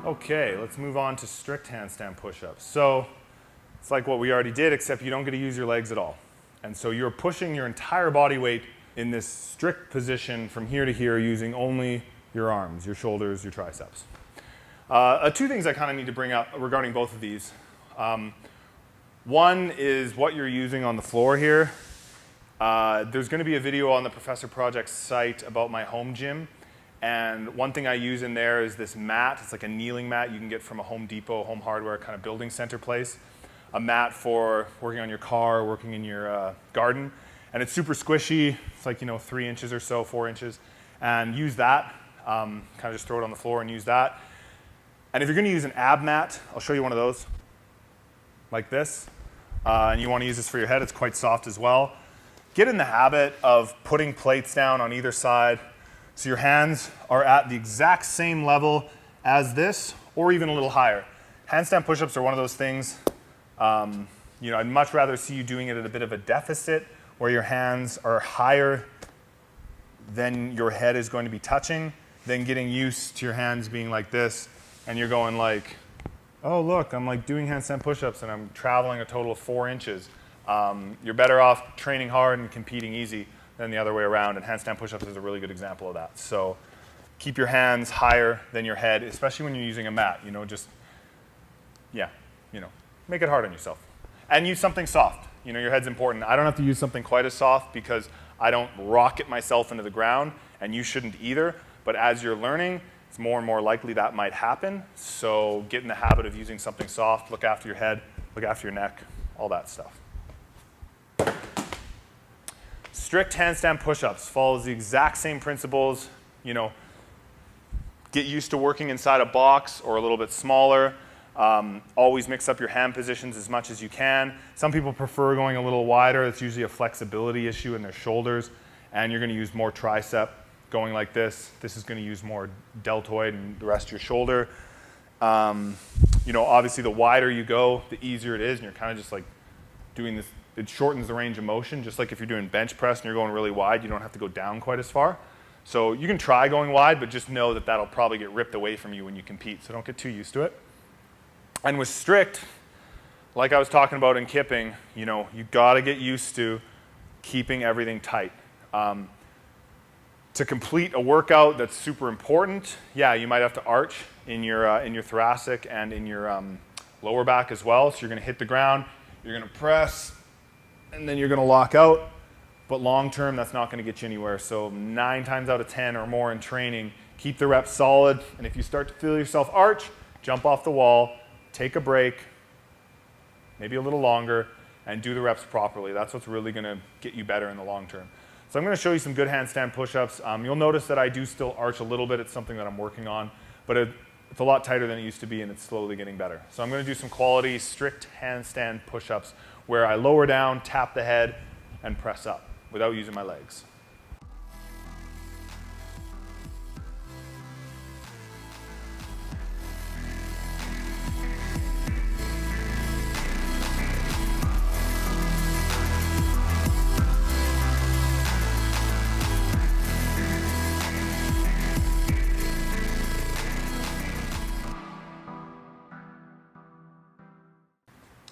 Okay, let's move on to strict handstand push-ups. So it's like what we already did, except you don't get to use your legs at all. And so you're pushing your entire body weight in this strict position from here to here using only your arms, your shoulders, your triceps. Two things I kind of need to bring up regarding both of these. One is what you're using on the floor here. There's going to be a video on the Professor Project site about my home gym. And one thing I use in there is this mat. It's like a kneeling mat you can get from a Home Depot, Home Hardware kind of building center place. A mat for working on your car, working in your garden. And it's super squishy. It's like, 3 inches or so, 4 inches. And use that. Kind of just throw it on the floor and use that. And if you're going to use an ab mat, I'll show you one of those. Like this. And you want to use this for your head. It's quite soft as well. Get in the habit of putting plates down on either side so your hands are at the exact same level as this, or even a little higher. Handstand push-ups are one of those things, I'd much rather see you doing it at a bit of a deficit, where your hands are higher than your head is going to be touching, than getting used to your hands being like this, and you're going like, oh look, I'm like doing handstand push-ups and I'm traveling a total of 4 inches. You're better off training hard and competing easy than the other way around, and handstand push-ups is a really good example of that. So keep your hands higher than your head, especially when you're using a mat, make it hard on yourself. And use something soft. Your head's important. I don't have to use something quite as soft because I don't rocket myself into the ground, and you shouldn't either. But as you're learning, it's more and more likely that might happen. So get in the habit of using something soft. Look after your head, look after your neck, all that stuff. Strict handstand push-ups follows the exact same principles. Get used to working inside a box or a little bit smaller. Always mix up your hand positions as much as you can. Some people prefer going a little wider. It's usually a flexibility issue in their shoulders. And you're going to use more tricep going like this. This is going to use more deltoid and the rest of your shoulder. Obviously the wider you go, the easier it is. And you're kind of just like doing this. It shortens the range of motion. Just like if you're doing bench press and you're going really wide, you don't have to go down quite as far. So you can try going wide, but just know that that'll probably get ripped away from you when you compete. So don't get too used to it. And with strict, like I was talking about in kipping, you got to get used to keeping everything tight. To complete a workout that's super important, you might have to arch in your thoracic and in your lower back as well. So you're going to hit the ground, you're going to press, and then you're going to lock out. But long term, that's not going to get you anywhere. So 9 times out of 10 or more in training, keep the reps solid. And if you start to feel yourself arch, jump off the wall, take a break, maybe a little longer, and do the reps properly. That's what's really going to get you better in the long term. So I'm going to show you some good handstand push-ups. You'll notice that I do still arch a little bit. It's something that I'm working on, but it's a lot tighter than it used to be, and it's slowly getting better. So I'm going to do some quality strict handstand push-ups where I lower down, tap the head, and press up without using my legs.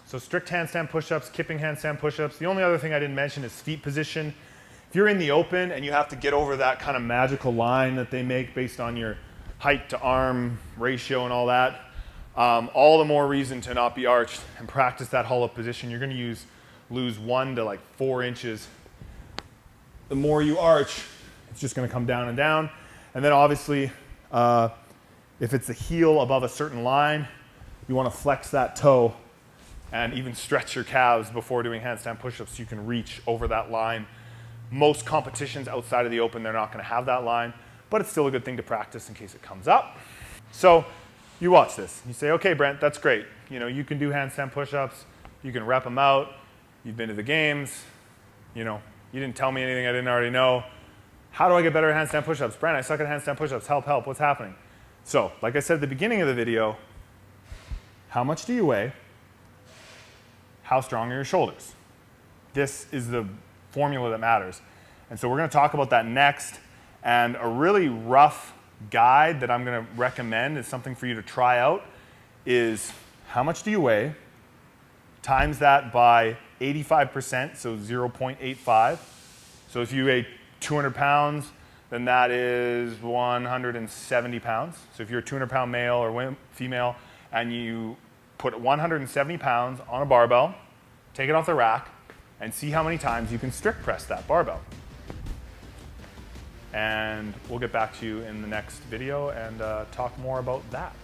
So strict handstand push-ups, kipping handstand push-ups. The only other thing I didn't mention is feet position. If you're in the open and you have to get over that kind of magical line that they make based on your height to arm ratio and all that, all the more reason to not be arched and practice that hollow position. You're going to lose 1 to 4 inches. The more you arch, it's just going to come down and down. And then obviously, if it's the heel above a certain line, you want to flex that toe and even stretch your calves before doing handstand push-ups so you can reach over that line. Most competitions outside of the open, they're not going to have that line, but it's still a good thing to practice in case it comes up. So you watch this. You say, okay, Brent, that's great. You can do handstand push-ups. You can rep them out. You've been to the games. You didn't tell me anything I didn't already know. How do I get better at handstand push-ups? Brent, I suck at handstand push-ups. Help, help. What's happening? So, like I said at the beginning of the video, how much do you weigh? How strong are your shoulders? This is the formula that matters. And so we're going to talk about that next. And a really rough guide that I'm going to recommend is something for you to try out is how much do you weigh, times that by 85%, so 0.85. So if you weigh 200 pounds, then that is 170 pounds. So if you're a 200-pound male or female and you put 170 pounds on a barbell, take it off the rack, and see how many times you can strict press that barbell. And we'll get back to you in the next video and talk more about that.